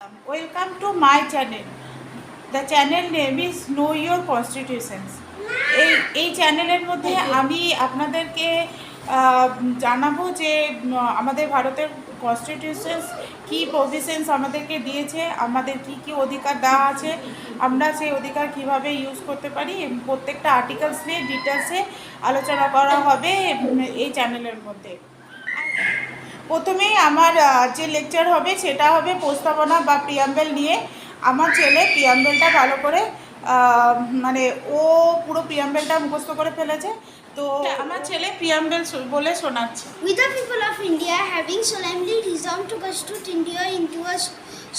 Welcome to my channel. The channel name is Know Your Constitutions. এই চ্যানেলের মধ্যে আমি আপনাদেরকে জানাবো যে আমাদের ভারতের কনস্টিটিউশনস কি প্রভিশনস আমাদেরকে দিয়েছে, আমাদের কি কি অধিকার দেওয়া আছে, আমরা সেই অধিকার কিভাবে ইউজ করতে পারি, প্রত্যেকটা আর্টিকেলস নিয়ে ডিটেলসে আলোচনা করা হবে এই চ্যানেলের মধ্যে। প্রথমেই আমার যে লেকচার হবে সেটা হবে প্রস্তাবনা বা প্রিয়াম্বেল নিয়ে। আমার ছেলে প্রিয়াম্বেলটা ভালো করে মানে ও পুরো প্রিয়াম্বেলটা মুখস্থ করে ফেলেছে, তো আমার ছেলে প্রিয়াম্বেল বলে শোনাচ্ছে। We the people of India, having solemnly resolved to constitute India into a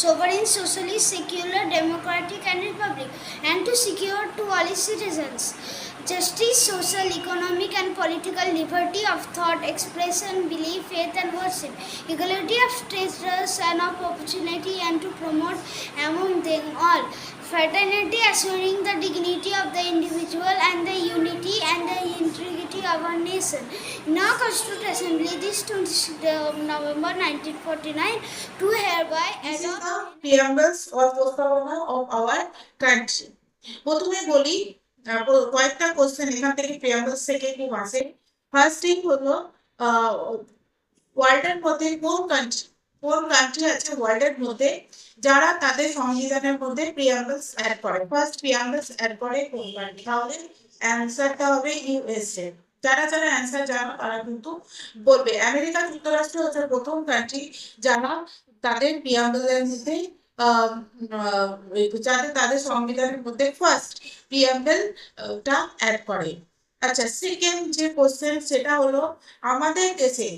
sovereign, socialist, secular, democratic and republic, and to secure to all its citizens justice, social, economic and political liberty of thought, expression, belief, faith and worship, equality of status and of opportunity, and to promote among them all fraternity, assuring the dignity of the individual and the unity and the integrity of our nation. Now Constituent Assembly this 26th November 1949 to hereby This is adopt the preambles or প্রস্তাবনা of our country. প্রথমে বলি কয়েকটা question এখান থেকে প্রিয়াম্বলস থেকে খুব আসে। First thing হলো ওয়ার্ল্ডের মধ্যে কোন কান্ট্রি আছে ওয়ার্ল্ডের মধ্যে যারা তাদের সংবিধানের মধ্যে প্রিয়াম্বলস অ্যাড করে। ফার্স্ট প্রিয়াম্বলস অ্যাড করে কোন কান্ট্রি? তাহলে অ্যান্সারটা হবে ইউএসএ। যারা যারা অ্যান্সার জানো তারা কিন্তু বলবে। আমেরিকা যুক্তরাষ্ট্র হচ্ছে প্রথম কান্ট্রি যারা তাদের প্রিয়াম্বলের মধ্যে যাতে তাদের সংবিধানের মধ্যে ফার্স্ট প্রিয়াম্বলটা অ্যাড করে। আচ্ছা, সেকেন্ড যে কোশ্চেন সেটা হলো আমাদের দেশে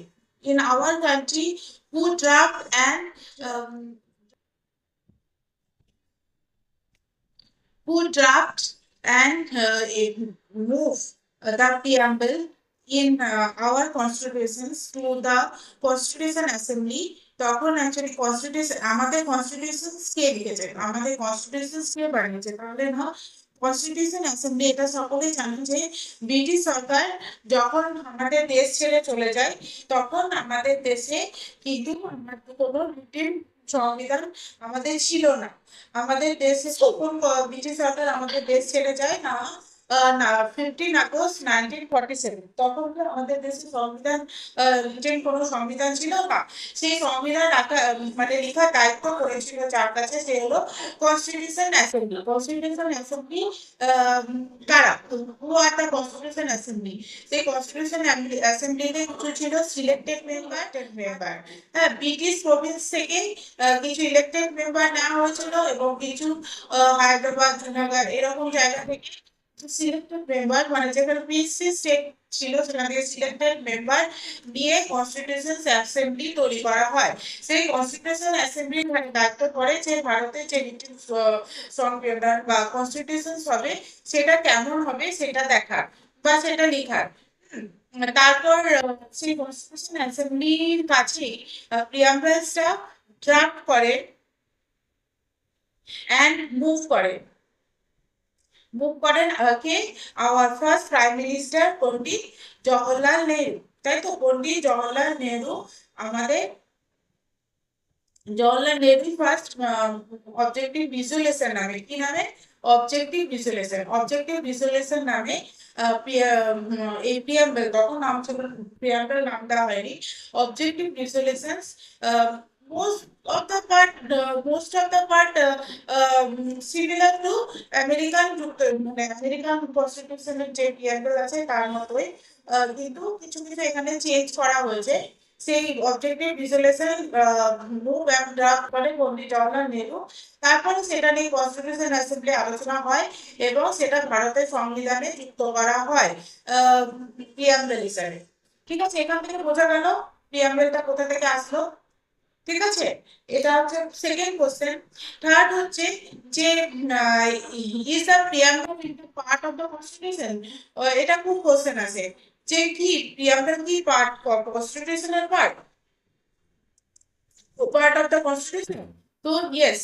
in our country who draft and um, move the preamble in our constitutions to the constitution assembly, তখন অ্যাকচুয়ালি কনস্টিটিউশন আমাদের কনস্টিটিউশন কে লিখেছে, আমাদের কনস্টিটিউশন কে বানিয়েছে? তাহলে না, কনস্টিটিউশন অ্যাসেম্বলি। এটা সকলেই জানেন যে ব্রিটিশ সরকার যখন আমাদের দেশ ছেড়ে চলে যায় তখন আমাদের দেশে কিন্তু কোনো রিটেন সংবিধান আমাদের ছিল না। আমাদের দেশে তখন ব্রিটিশ সরকার আমাদের দেশ ছেড়ে যায় না 15 আগস্ট 1947। তখন আমাদের দেশে সংবিধান রিটেন কোনো সংবিধান ছিল না। সেই সংবিধান মানে লেখার দায়িত্ব করেছিল যার কাছে, সে হলো কনস্টিটিউশন অ্যাসেম্বলি। কনস্টিটিউশন অ্যাসেম্বলি কারা? হু আর দ্য কনস্টিটিউশন অ্যাসেম্বলি? সেই কনস্টিটিউশন অ্যাসেম্বলিতে কিছু ছিল সিলেক্টেড মেম্বার। হ্যাঁ, ব্রিটিশ প্রভিন্স থেকে কিছু ইলেক্টেড মেম্বার নেওয়া হয়েছিল এবং কিছু হায়দ্রাবাদ, জুনাগড় এরকম জায়গা থেকে সিলেক্টেড মেম্বার, মানে যেখানে পিসি স্টেট ছিল সেখান থেকে সিলেক্টেড মেম্বার নিয়ে কনস্টিটিউশন অ্যাসেম্বলি তৈরি করা হয়। সেই কনস্টিটিউশন অ্যাসেম্বলি দায়িত্ব করে যে ভারতের যে সংবিধান বা কনস্টিটিউশন হবে সেটা কেমন হবে সেটা দেখার বা সেটা লেখার। তারপর সেই কনস্টিটিউশন অ্যাসেম্বলির কাছে প্রিয়াম্বলসটা ড্রাফট করে অ্যান্ড মুভ করেন কে? Our first prime minister Pandit Jawaharlal Nehru. তাই তো, পন্ডিত জওহরলাল নেহরু আমাদের Jawaharlal Nehru first objective visualization নামে, কি নামে? অবজেক্টিভ ভিজুয়ালাইজেশন নামে এই প্রিয়াম্বল, তখন নাম ছিল প্রিয়াম্বল, নাম দেওয়া হয়নি। Objective visualization most most of the part similar to American মানে আমেরিকান কনস্টিটিউশনের যে প্রিয়াম্বল আছে তার মতোই, কিন্তু কিছু কিছু এখানে চেঞ্জ করা হয়েছে। সেই objective visualization move and draft করে পন্ডিত জওহরলাল নেহরু। তারপরে সেটা নিয়ে কনস্টিটিউশন অ্যাসেম্বলি আলোচনা হয় এবং সেটা ভারতের সংবিধানে যুক্ত করা হয় প্রিয়াম্বল হিসাবে। ঠিক আছে, এখান থেকে বোঝা গেল প্রিয়াম্বলটা কোথা থেকে আসলো। ঠিক আছে, এটা হচ্ছে সেকেন্ড কোশ্চেন। থার্ড হচ্ছে যে is the preamble into part of the constitution. এটা খুব কোশ্চেন আছে যে কি প্রিয়াম্বল কি পার্ট কনস্টিটিউশনের পার্ট অফ দ্য কনস্টিটিউশন? তো ইয়েস,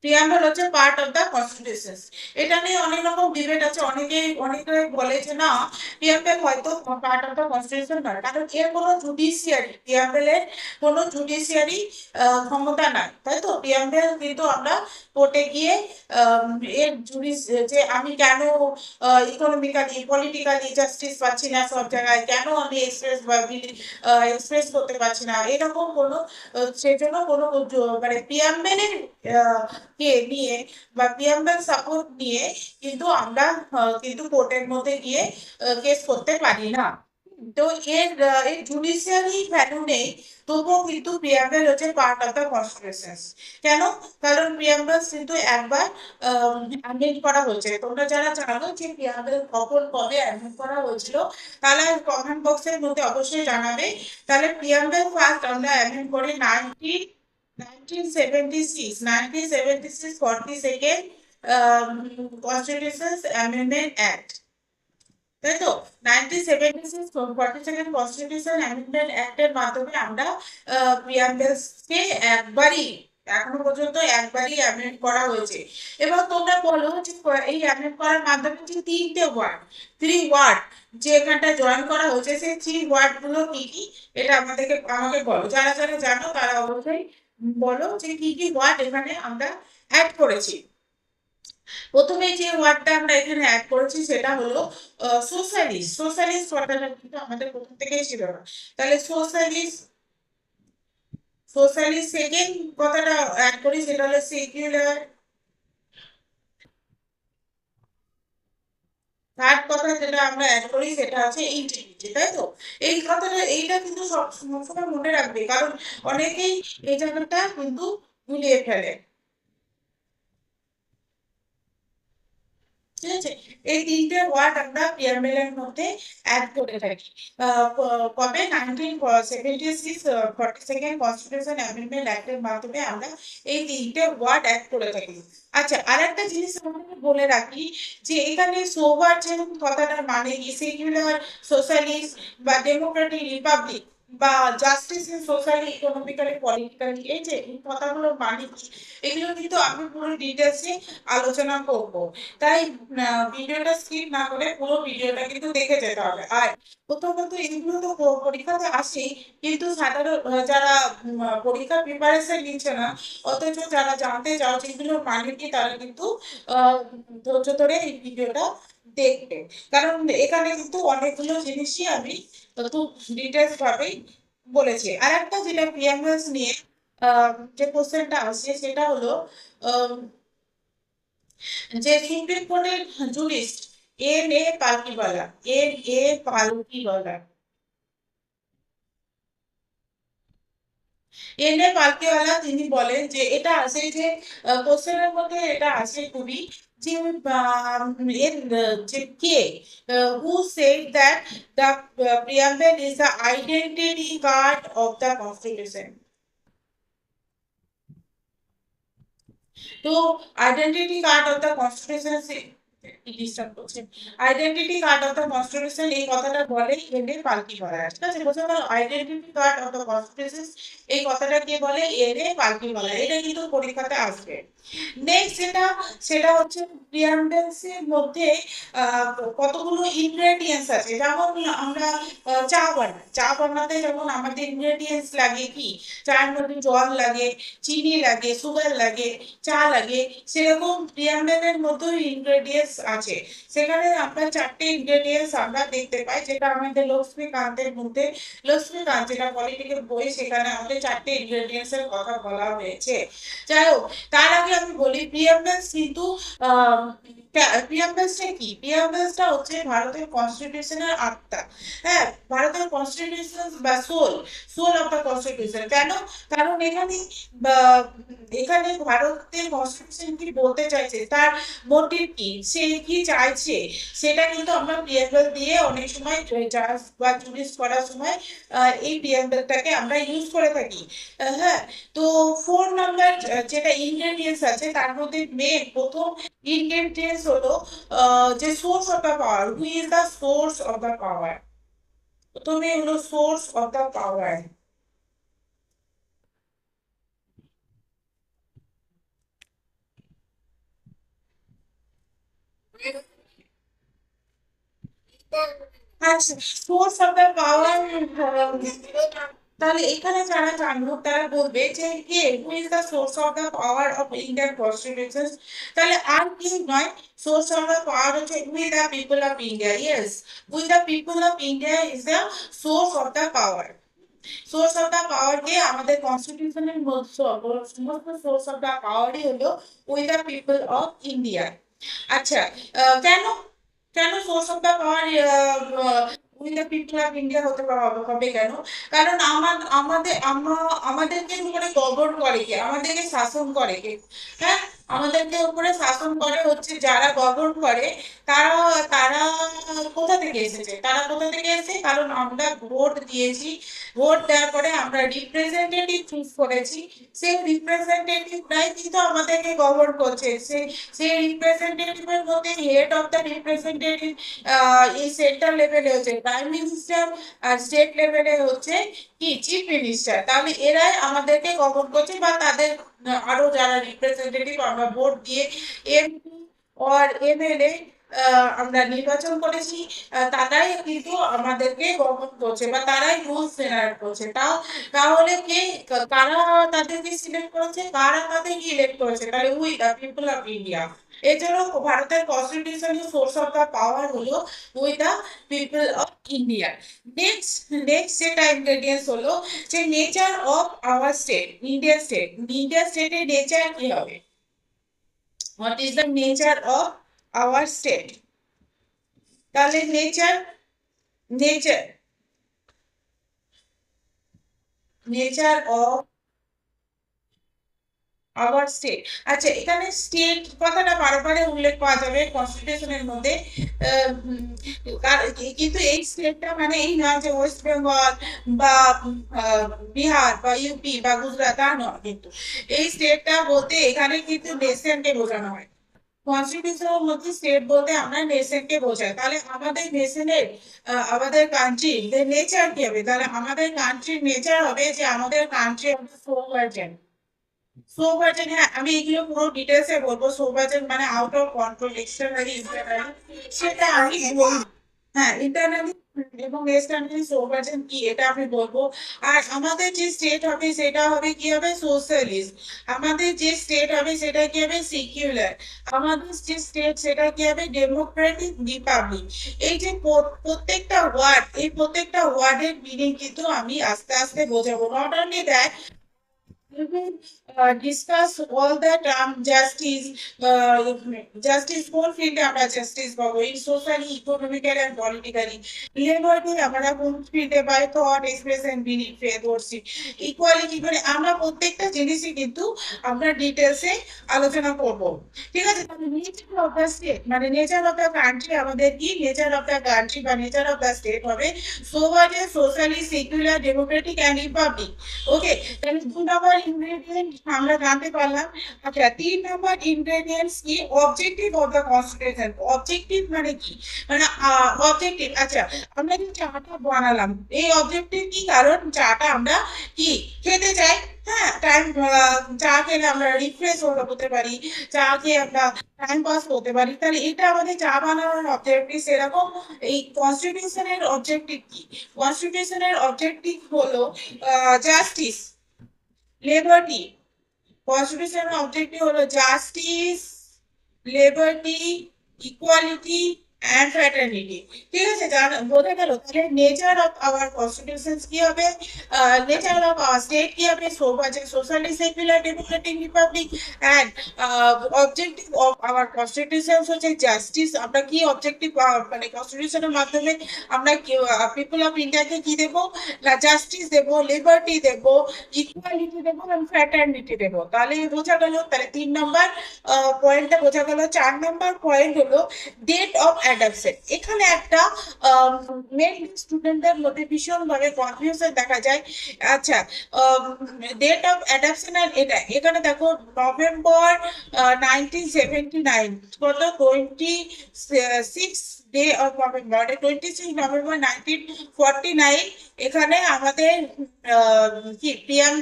প্রিয়াম্বল হচ্ছে পার্ট অফ দ্য কনস্টিটিউশন। এটা নিয়ে অনেক রকম ডিবেট আছে, অনেকে বলে যে না, প্রিয়াম্বল হয়তো পার্ট অফ দ্য কনস্টিটিউশন নয়, কারণ এর কোনো জুডিশিয়ারি, প্রিয়াম্বলের কোনো জুডিশিয়ারি ক্ষমতা নাই, তাই তো। প্রিয়াম্বল কিন্তু আমরা কোর্টে গিয়ে এর জুডিস, যে আমি কেন ইকোনমিক্যালি পলিটিক্যালি জাস্টিস পাচ্ছি না সব জায়গায়, কেন আমি এক্সপ্রেস করতে পারছি না, এরকম কোনো সেজন্য কোনো মানে প্রিয়াম্বলের কে নিয়ে বা প্রিয়াম্বল সাপোর্ট নিয়ে কিন্তু আমরা কিন্তু কোর্টের মধ্যে গিয়ে কেস করতে পারি না। তো এর জুডিশিয়ারি ভ্যালু নেই, তবুও কিন্তু প্রিয়াম্বল হচ্ছে পার্ট অফ দ্য কনস্টিটিউশন। কেন? কারণ প্রিয়াম্বল কিন্তু একবার অ্যামেন্ড করা হয়েছে। তোমরা যারা জানো যে প্রিয়াম্বল কখন কবে অ্যামেন্ড করা হয়েছিল, তাহলে কমেন্ট বক্সের মধ্যে অবশ্যই জানাবে। তাহলে প্রিয়াম্বল ফার্স্ট আমরা অ্যামেন্ড করি 1976, 42nd Constitution Amendment Act, তাই তো। 1976 42nd কনস্টিটিউশন অ্যামেন্ডমেন্ট অ্যাক্টের মাধ্যমে আমরা প্রিয়াম্বলসকে একবারই, এখনো পর্যন্ত একবারই অ্যামেন্ড করা হয়েছে। এবার তোমরা বলো যে এই অ্যামেন্ড করার মাধ্যমে যে থ্রি ওয়ার্ড যে এখানটা জয়েন করা হয়েছে, সেই থ্রি ওয়ার্ড গুলো কি কি, এটা আমাকে বলো। যারা যারা জানো তারা অবশ্যই বলো যে কি কি ওয়ার্ড এখানে আমরা অ্যাড করেছি। প্রথমে যে ওয়ার্ডটা আমরা এখানে অ্যাড করেছি সেটা হলো সোশ্যালিস্ট। সোশ্যালিস্ট ওয়ার্ডটা কিন্তু আমাদের প্রথম থেকেই ছিল না। তাহলে সোশ্যালিস্ট সেকেন্ড কথাটা অ্যাড করি, সেটা হলো সেকুলার। থার্ড কথা যেটা আমরা অ্যাড করি সেটা হচ্ছে ইন্টিগ্রিটি, তাই তো। এই কথাটা, এইটা কিন্তু সবসময় মনে রাখবে, কারণ অনেকেই এই জায়গাটা কিন্তু ভুলিয়ে ফেলে। ঠিক আছে, এই তিনটে ওয়ার্ড আমরা পিয়ারমেলের মধ্যে অ্যাড করে থাকি। কবে 1976 42nd কনস্টিটিউশন অ্যামেন্ডমেন্ট অ্যাক্টের মাধ্যমে আমরা এই তিনটে ওয়ার্ড অ্যাড করে থাকি। আচ্ছা, আর একটা জিনিস আমাকে বলে রাখি, যে এখানে সোভার যে কথাটার মানে কি, সেকুলার, সোশ্যালিস্ট বা ডেমোক্রেটিক রিপাবলিক বা justice in socially economically politically, এই যে এই কথাগুলোর মানে কি, এগুলো কিন্তু আমি পুরো ডিটেলসে আলোচনা করব। তাই ভিডিওটা স্কিপ না করে পুরো ভিডিওটা কিন্তু দেখে যেতে হবে। আর প্রথমত এগুলো তো পরীক্ষাতে আসেই, কিন্তু সাধারণ যারা পরীক্ষার প্রিপারেশন নিচ্ছে না, অথচ যারা জানতে চাও যেগুলোর মানে কি, তারা কিন্তু আহ, ধৈর্য ধরে এই ভিডিওটা দেখবে। কারণ এখানে কিন্তু অনেকগুলো জিনিসই আমি খুব ডিটেলস ভাবেই বলেছি। আর একটা যেটা পিএমএস নিয়ে যে কোশ্চেনটা আসছে সেটা হলো যে সুপ্রিম কোর্টের জুরিস্ট পালকিওয়ালা, পালকিওয়ালা, তিনি বলেন যে এটা আছে যে কোশ্চেনের মধ্যে এটা আছে খুবই, যে এর যে কে, who said that the preamble is the identity card of the constitution. তো identity card of the constitution, disturb করছে, identity card of the constitution এই কথাটা বলে পালকিওয়ালা। ঠিক আছে, বোঝা গেল। Identity card of the constitution এই কথাটা কে বলে, পালকিওয়ালা। এটা কিন্তু পরীক্ষাতে আসবে। নেক্সট যেটা, সেটা হচ্ছে প্রিয়াম্বলস এর মধ্যে কতগুলো ইনগ্রেডিয়েন্টস আছে। যেমন আমরা চা বানাতে যেমন আমাদের ইনগ্রেডিয়েন্টস লাগে কি, চায়ের মধ্যে জল লাগে, চিনি লাগে, সুগার লাগে, চা লাগে, সেরকম প্রিয়াম্বলের মধ্যে ইনগ্রেডিয়েন্টস আছে। সেখানে আমরা চারটে ইনগ্রেডিয়েন্টস আমরা দেখতে পাই, যেটা আমাদের লক্ষ্মীকান্তের মধ্যে, লক্ষ্মীকান্ত যেটা পলিটিক্যাল বই, সেখানে আমাদের চারটে ইনগ্রেডিয়েন্টস এর কথা বলা হয়েছে। যাই হোক, তার আগে আমি বলি প্রিয়াম্বলস কিন্তু প্রিয়াম্বলসটা কি, প্রিয়াম্বলসটা হচ্ছে ভারতের কনস্টিটিউশনের আত্মা। হ্যাঁ, ভারতের কনস্টিটিউশন বা সোল অফ দ্য কনস্টিটিউশন। কেন? কারণ এখানে ভারতের কনস্টিটিউশন কি বলতে চাইছে, তার মোটিভ কি, সে কি চাইছে, সেটা কিন্তু আমরা প্রিয়াম্বল দিয়ে অনেক সময় জাজ বা জুডিস করার সময় এই প্রিয়াম্বলটাকে আমরা ইউজ করে থাকি। হ্যাঁ, তো 4 নাম্বার যেটা ইনগ্রেডিয়েন্টস আছে, তার মধ্যে মেন প্রথম ইনগ্রেডিয়েন্টস হলো যে source of the power, who is the source of the পাওয়ার। প্রথমে হলো সোর্স অফ দ্য পাওয়ার। আচ্ছা, সোর্স অফ দ্য পাওয়ার, তাহলে এখানে যারা জানবো তারা বলবে যে কে who is the source of the power of Indian constitution. তাহলে আর কেউ নয়, সোর্স অফ দ্য পাওয়ার হচ্ছে we the people of India. Yes, we the people of India is the source of the power. Source of the power কে আমাদের কনস্টিটিউশনের সমস্ত source of the পাওয়ারই হলো we the people of India. আচ্ছা, কেন কেন source of the power we the people of India হতে হবে কেন? কারণ আমাদেরকে উপরে গভর্ন করে কে, আমাদেরকে শাসন করে কে? হ্যাঁ, আমাদেরকে উপরে শাসন করে হচ্ছে যারা গভর্ন করে, তারা তারা কোথা থেকে এসেছে? তারা কোথা থেকে এসেছে? কারণ আমরা ভোট দিয়েছি, ভোট দেওয়ার পরে আমরা রিপ্রেজেন্টেটিভ চুজ করেছি, সেই রিপ্রেজেন্টেটিভরাই কিন্তু আমাদেরকে গভর্ন করছে। সেই রিপ্রেজেন্টেটিভের মধ্যে হেড অফ দ্য রিপ্রেজেন্টেটিভ এই সেন্ট্রাল লেভেলে হচ্ছে প্রাইম মিনিস্টার, আর স্টেট লেভেলে হচ্ছে কি চিফ মিনিস্টার। তাহলে এরাই আমাদেরকে গভর্ন করছে, বা তাদের আরো যারা রিপ্রেজেন্টেটিভ আমরা ভোট দিয়ে এমপি আর এমএলএ আমরা নির্বাচন করেছি, তারাই কিন্তু আমাদেরকে গভর্ন করছে, বা তারাই রুলস জেনারেট করছে। তাহলে কে, কারা তাদেরকে সিলেক্ট করেছে, কারা তাদেরকে ইলেক্ট করেছে? তাহলে we the people of India. এজন্য ভারতের কনস্টিটিউশনের সোর্স অফ দ্য পাওয়ার হলো we the people of India. Next next যেটা ইনগ্রেডিয়েন্টস হলো যে nature of our state, India state. India স্টেটের নেচার কি হবে? What is the nature of our state? তাহলে nature nature nature of our state. আচ্ছা, এখানে স্টেট কথাটা বারবার উল্লেখ পাওয়া যাবে কনস্টিটিউশনের মধ্যে, কিন্তু এই স্টেটটা মানে এই নয় যে ওয়েস্ট বেঙ্গল বা বিহার বা ইউপি বা গুজরাট, তা নয়। কিন্তু এই স্টেটটা বলতে এখানে কিন্তু নেশনকে বোঝানো হয়। কনস্টিটিউশনের মধ্যে স্টেট বলতে আমরা নেশনকে বোঝাই। তাহলে আমাদের নেশনের, আমাদের কান্ট্রি নেচার কি হবে? তাহলে আমাদের কান্ট্রির নেচার হবে যে আমাদের কান্ট্রি হবে সোভার্জেন। সোভার্জেন, হ্যাঁ, আমি এগুলো পুরো ডিটেলসে বলবো। সোভার্জেন মানে out of control, externally internally, সেটা আমি বলবো। হ্যাঁ, ইন্টারনালি এবং এক্সটার্নালি সোভার্জেন কি এটা আমি বলবো। আর আমাদের যে স্টেট হবে সেটা হবে কি হবে? সোশ্যালিস্ট। আমাদের যে স্টেট হবে সেটা কি হবে? সেকুলার। আমাদের যে স্টেট সেটা কি হবে? Democratic Republic. এই যে প্রত্যেকটা ওয়ার্ড, এই প্রত্যেকটা ওয়ার্ডের মিনিং কিন্তু আমি আস্তে আস্তে বোঝাবো। Not only that, we will discuss all the term justice, justice কোন ফিল্ডে আমরা জাস্টিস পাবো? এই socially, economically and politically. Liberty আমরা কোন ফিল্ডে পাই? Thought, expression, belief, faith, worship. Equality মানে আমরা প্রত্যেকটা জিনিসই কিন্তু আমরা ডিটেলসে আলোচনা করব। ঠিক আছে, তাহলে নেচার অফ দ্য স্টেট মানে নেচার অফ দ্য কান্ট্রি, আমাদের কি নেচার অফ দ্য কান্ট্রি বা নেচার অফ দ্য স্টেট হবে sovereign, socially, secular, democratic and republic. Okay, তাহলে 2 নম্বর ইনগ্রেডিয়েন্ট আমরা জানতে পারলাম। আচ্ছা, 3 নম্বর ইনগ্রেডিয়েন্টস কি? Objective of the constitution. Objective মানে কি? মানে অবজেক্টিভ, আচ্ছা, আমরা যে চাটা বানালাম, এই অবজেক্টিভ কি? কারণ চাটা আমরা কি খেতে চাই। হ্যাঁ, টাইম, চা খেলে আমরা রিফ্রেশ হতে পারি, চা খেয়ে আমরা টাইম পাস করতে পারি। তাহলে এটা আমাদের চা বানানোর অবজেক্টিভ। সেরকম এই কনস্টিটিউশনের অবজেক্টিভ কি? কনস্টিটিউশনের অবজেক্টিভ হলো জাস্টিস, লিবার্টি। কনস্টিটিউশনের অবজেক্টিভ হলো justice, liberty, equality and fraternity. ঠিক আছে, বোঝা গেল? তাহলে নেচার অফ আওয়ার কনস্টিটিউশন কি হবে? নেচার অফ আওয়ার স্টেট কি হবে? Socially, secular, democratic, republic. And objective of our constitution হচ্ছে জাস্টিস। আমরা কি অবজেক্টিভ মানে কনস্টিটিউশনের মাধ্যমে আমরা পিপল অফ ইন্ডিয়াকে কি দেবো? না, জাস্টিস দেবো, লিবার্টি দেবো, ইকুয়ালিটি দেবো এবং ফ্র্যাটার্নিটি দেবো। তাহলে বোঝা গেল। তাহলে 3 নম্বর পয়েন্টটা বোঝা গেল। 4 নম্বর পয়েন্ট হলো ডেট অফ অ্যাডাপশন। এখানে একটা মেনলি স্টুডেন্টদের মধ্যে ভীষণ ভাবে কনফিউশন দেখা যায়। আচ্ছা, ডেট অফ অ্যাডাপশন আর এটা, এখানে দেখো নভেম্বর 1979, কত 26 ডে অফ নভেম্বর, 26 নভেম্বর 1949, এখানে আমাদের কি প্রিয়াম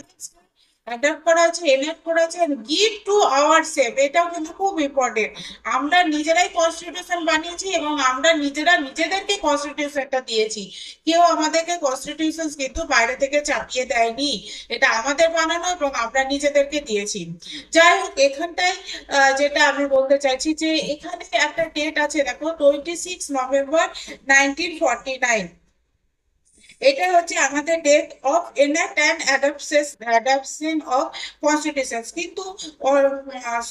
অ্যাডাপ্ট করা আছে, এনাক্ট করা আছে, গিভ টু আওয়ার সেলফ, এটাও কিন্তু খুব ইম্পর্টেন্ট। আমরা নিজেরাই কনস্টিটিউশন বানিয়েছি এবং আমরা নিজেরা নিজেদেরকে কনস্টিটিউশনটা দিয়েছি। কেউ আমাদেরকে কনস্টিটিউশন কিন্তু বাইরে থেকে চাপিয়ে দেয়নি, এটা আমাদের বানানো এবং আমরা নিজেদেরকে দিয়েছি। যাই হোক, এখানটায় যেটা আমি বলতে চাইছি যে এখানে একটা ডেট আছে, দেখো 26 নভেম্বর 1949। এটা হচ্ছে আমাদের date of enact and adaptation of constitutions. কিন্তু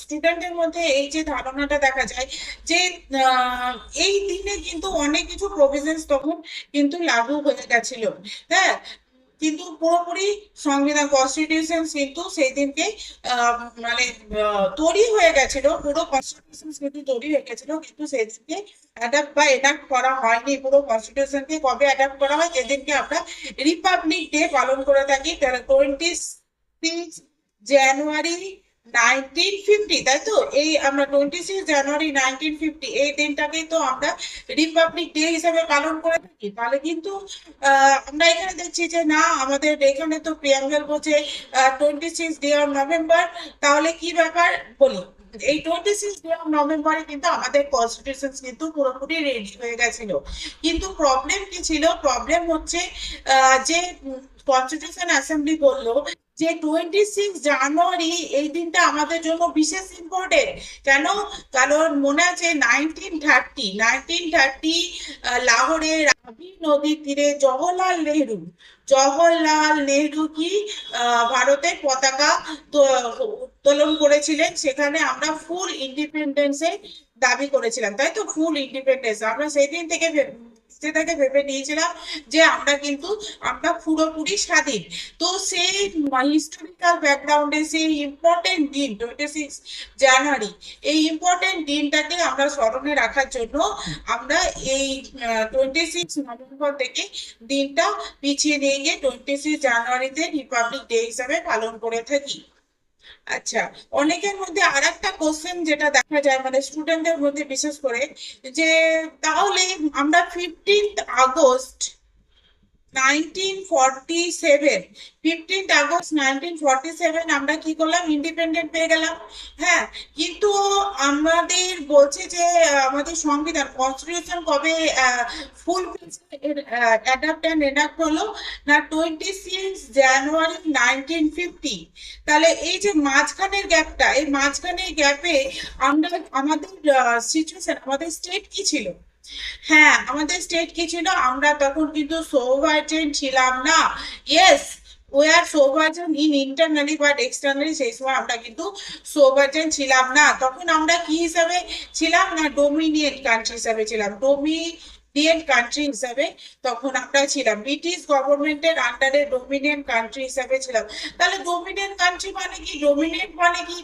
স্টুডেন্টের মধ্যে এই যে ধারণাটা দেখা যায় যে আহ, এই দিনে কিন্তু অনেক কিছু প্রভিশনস তখন কিন্তু লাগু হয়ে গেছিল। হ্যাঁ, কিন্তু পুরোপুরি সংবিধান কনস্টিটিউশন কিন্তু সেই দিনকে মানে তৈরি হয়ে গেছিল, পুরো কনস্টিটিউশন কিন্তু তৈরি হয়ে গেছিল, কিন্তু সেই দিনকে অ্যাডাপ্ট বা এনাক্ট করা হয়নি। পুরো কনস্টিটিউশনকে কবে অ্যাডাপ্ট করা হয়, যেদিনকে আমরা রিপাবলিক ডে পালন করে থাকি, 26 জানুয়ারি 1950, তাই তো? এই আমরা 26 জানুয়ারি 1950 এই দিনটাকেই তো আমরা রিপাবলিক ডে হিসেবে পালন করে থাকি। তাহলে কিন্তু আমরা এখানে দেখছি যে না, আমাদের এখানে তো প্রিয়াঙ্গেল বলছে 26 ডে অফ নভেম্বর। তাহলে কি ব্যাপার বলি, এই 26 ডে অফ নভেম্বরে কিন্তু আমাদের কনস্টিটিউশন কিন্তু পুরোপুরি রেডি হয়ে গেছিল। কিন্তু প্রবলেম কি ছিল? প্রবলেম হচ্ছে যে কনস্টিটিউশন অ্যাসেম্বলি বললো যে 26 জানুয়ারি এই দিনটা আমাদের জন্য বিশেষ ইম্পর্টেন্ট। কেন? কারণ মনে আছে 1930 লাহোরে রাবি নদীর তীরে জওহরলাল নেহরু কি ভারতের পতাকা উত্তোলন করেছিলেন। সেখানে আমরা ফুল ইন্ডিপেন্ডেন্সের দাবি করেছিলাম, তাই তো? ফুল ইন্ডিপেন্ডেন্স আমরা সেই দিন থেকে থেকে ভেবে নিয়েছিলাম যে আমরা পুরোপুরি স্বাধীন। তো সেই হিস্টোরিক্যাল ব্যাকগ্রাউন্ডে সেই ইম্পর্টেন্ট দিন 26 জানুয়ারি, এই ইম্পর্টেন্ট দিনটাকে আমরা স্মরণে রাখার জন্য আমরা এই 26 নভেম্বর থেকে দিনটা পিছিয়ে নিয়ে গিয়ে 26 জানুয়ারিতে রিপাবলিক ডে হিসাবে পালন করে থাকি। আচ্ছা, অনেকের মধ্যে আর একটা কোশ্চেন যেটা দেখা যায়, মানে স্টুডেন্টদের মধ্যে বিশেষ করে, যে তাহলে আমরা 15 আগস্ট 1947 আমরা কি করলাম? ইন্ডিপেন্ডেন্ট পেয়ে গেলাম। হ্যাঁ, কিন্তু আমাদের বলছে যে আমাদের সংবিধান কনস্টিটিউশন কবে ফুল অ্যাডাপ্ট অ্যান্ড এনাক্ট হলো না? 26 জানুয়ারি 1950। তাহলে এই যে মাঝখানের গ্যাপটা, এই মাঝখানের গ্যাপে আমরা আমাদের সিচুয়েশন, আমাদের স্টেট কি ছিল? হ্যাঁ, আমাদের স্টেট কি ছিল? আমরা তখন কিন্তু সোভার্জেন ছিলাম না। Yes, we are sovereign in internally but externally সেই সময় আমরা কিন্তু সোভার্জেন ছিলাম না। তখন আমরা কি হিসাবে ছিলাম না? ডোমিনিয়েন্ট কান্ট্রি হিসাবে ছিলাম, ডোমিনিয়েন্ট কান্ট্রি হিসাবে তখন আমরা ছিলাম, ব্রিটিশ গভর্নমেন্টের আন্ডারে ডোমিনিয়েন্ট কান্ট্রি হিসাবে ছিলাম। তাহলে ডোমিনিয়েন্ট কান্ট্রি মানে কি?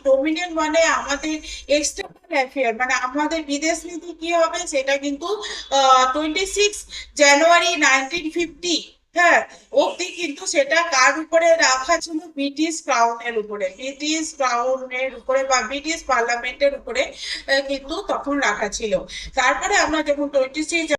ডোমিনিয়েন্ট মানে আমাদের এক্সটার্নাল অ্যাফেয়ার, মানে আমাদের বিদেশ নীতি কি হবে সেটা কিন্তু 26 জানুয়ারি 1950, হ্যাঁ, অব্দি কিন্তু সেটা কার উপরে রাখা ছিল? ব্রিটিশ ক্রাউনের উপরে বা ব্রিটিশ পার্লামেন্টের উপরে কিন্তু তখন রাখা ছিল। তারপরে আমরা যখন 26